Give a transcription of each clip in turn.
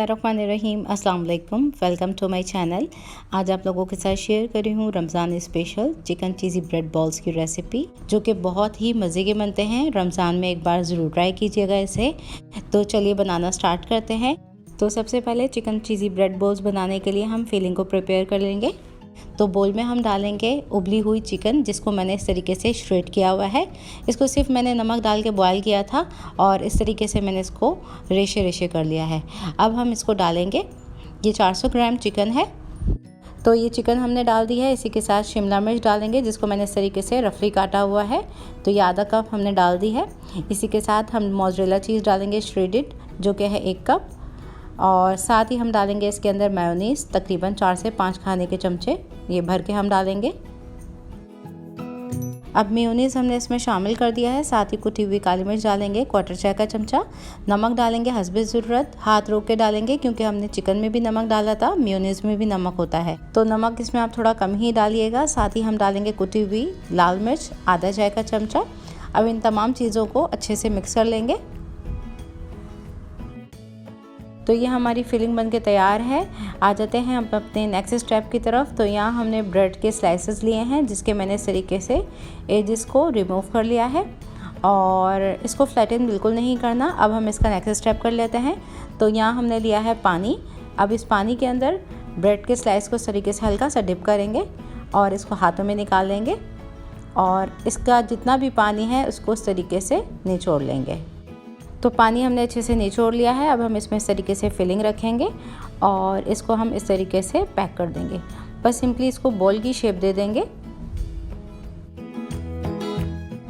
रहीम अस्सलाम वालेकुम, welcome to my channel. आज आप लोगों के साथ शेयर कर रही हूँ रमज़ान स्पेशल चिकन चीज़ी ब्रेड बॉल्स की रेसिपी, जो कि बहुत ही मज़े के बनते हैं। रमज़ान में एक बार ज़रूर ट्राई कीजिएगा इसे। तो चलिए बनाना स्टार्ट करते हैं। तो सबसे पहले चिकन चीज़ी ब्रेड बॉल्स बनाने के लिए हम फिलिंग को प्रिपेयर कर लेंगे। तो बोल में हम डालेंगे उबली हुई चिकन, जिसको मैंने इस तरीके से श्रेड किया हुआ है। इसको सिर्फ मैंने नमक डाल के बॉयल किया था और इस तरीके से मैंने इसको रेशे रेशे कर लिया है। अब हम इसको डालेंगे। ये 400 ग्राम चिकन है। तो ये चिकन हमने डाल दी है। इसी के साथ शिमला मिर्च डालेंगे, जिसको मैंने इस तरीके से रफली काटा हुआ है। तो ये आधा कप हमने डाल दी है। इसी के साथ हम मोज़रेला चीज़ डालेंगे श्रेडेड, जो कि है 1 कप। और साथ ही हम डालेंगे इसके अंदर मेयोनीज़, तकरीबन 4 से 5 खाने के चमचे ये भर के हम डालेंगे। अब मेयोनीज़ हमने इसमें शामिल कर दिया है। साथ ही कुटी हुई काली मिर्च डालेंगे, 1/4 चाय का चमचा। नमक डालेंगे हस्बे ज़रूरत, हाथ रोक के डालेंगे क्योंकि हमने चिकन में भी नमक डाला था, मेयोनीज़ में भी नमक होता है, तो नमक इसमें आप थोड़ा कम ही डालिएगा। साथ ही हम डालेंगे कुटी हुई लाल मिर्च, आधा चाय का चमचा। अब इन तमाम चीज़ों को अच्छे से मिक्स कर लेंगे। तो ये हमारी फिलिंग बनके तैयार है। आ जाते हैं हम अपने नेक्स्ट स्टेप की तरफ। तो यहाँ हमने ब्रेड के स्लाइसेस लिए हैं, जिसके मैंने इस तरीके से एजेस को रिमूव कर लिया है और इसको फ्लैटन बिल्कुल नहीं करना। अब हम इसका नेक्स्ट स्टेप कर लेते हैं। तो यहाँ हमने लिया है पानी। अब इस पानी के अंदर ब्रेड के स्लाइस को इस तरीके से हल्का सा डिप करेंगे और इसको हाथों में निकाल लेंगे और इसका जितना भी पानी है उसको इस तरीके से निचोड़ लेंगे। तो पानी हमने अच्छे से निचोड़ लिया है। अब हम इसमें इस तरीके से फिलिंग रखेंगे और इसको हम इस तरीके से पैक कर देंगे। बस सिंपली इसको बॉल की शेप दे देंगे।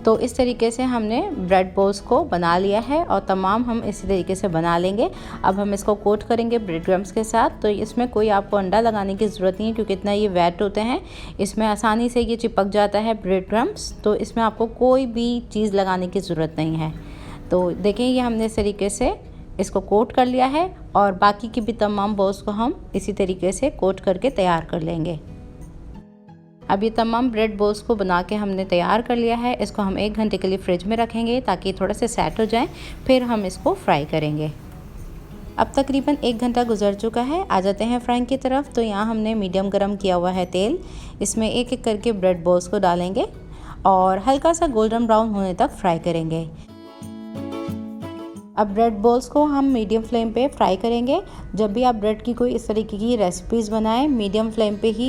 तो इस तरीके से हमने ब्रेड बॉल्स को बना लिया है और तमाम हम इसी तरीके से बना लेंगे। अब हम इसको कोट करेंगे ब्रेड क्रम्स के साथ। तो इसमें कोई आपको अंडा लगाने की ज़रूरत नहीं है, क्योंकि इतना ये वेट होते हैं, इसमें आसानी से ये चिपक जाता है ब्रेड क्रम्स। तो इसमें आपको कोई भी चीज़ लगाने की ज़रूरत नहीं है। तो देखें, ये हमने इस तरीके से इसको कोट कर लिया है और बाकी की भी तमाम बॉल्स को हम इसी तरीके से कोट करके तैयार कर लेंगे। अब ये तमाम ब्रेड बॉल्स को बना के हमने तैयार कर लिया है। इसको हम 1 घंटे के लिए फ्रिज में रखेंगे ताकि थोड़ा से सेट हो जाए, फिर हम इसको फ्राई करेंगे। अब तकरीबन 1 घंटा गुजर चुका है। आ जाते हैं फ्राइंग की तरफ। तो यहाँ हमने मीडियम गरम किया हुआ है तेल। इसमें एक एक करके ब्रेड बॉल्स को डालेंगे और हल्का सा गोल्डन ब्राउन होने तक फ्राई करेंगे। अब ब्रेड बॉल्स को हम मीडियम फ्लेम पे फ्राई करेंगे। जब भी आप ब्रेड की कोई इस तरीके की रेसिपीज़ बनाएं, मीडियम फ्लेम पे ही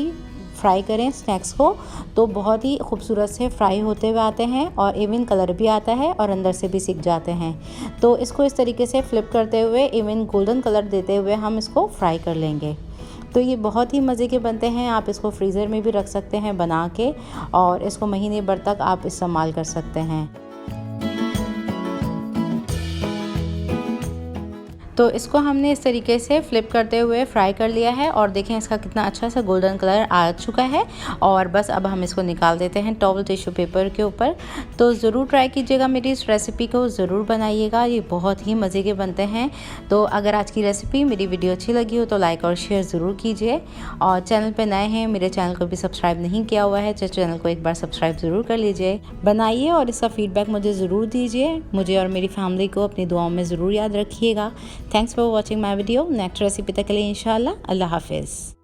फ्राई करें स्नैक्स को, तो बहुत ही खूबसूरत से फ्राई होते हुए आते हैं और इवन कलर भी आता है और अंदर से भी सिक जाते हैं। तो इसको इस तरीके से फ्लिप करते हुए इवन गोल्डन कलर देते हुए हम इसको फ्राई कर लेंगे। तो ये बहुत ही मज़े के बनते हैं। आप इसको फ्रीज़र में भी रख सकते हैं बना के और इसको महीने भर तक आप इस्तेमाल कर सकते हैं। तो इसको हमने इस तरीके से फ्लिप करते हुए फ्राई कर लिया है और देखें इसका कितना अच्छा सा गोल्डन कलर आ चुका है। और बस अब हम इसको निकाल देते हैं टॉवल टिश्यू पेपर के ऊपर। तो ज़रूर ट्राई कीजिएगा मेरी इस रेसिपी को, ज़रूर बनाइएगा, ये बहुत ही मज़े के बनते हैं। तो अगर आज की रेसिपी मेरी वीडियो अच्छी लगी हो तो लाइक और शेयर ज़रूर कीजिए। और चैनल पर नए हैं, मेरे चैनल को भी सब्सक्राइब नहीं किया हुआ है तो चैनल को एक बार सब्सक्राइब ज़रूर कर लीजिए। बनाइए और इसका फ़ीडबैक मुझे ज़रूर दीजिए। मुझे और मेरी फैमिली को अपनी दुआओं में ज़रूर याद रखिएगा। Thanks for watching my video. Next recipe तक के लिए इंशाल्लाह। अल्लाह हाफिज़।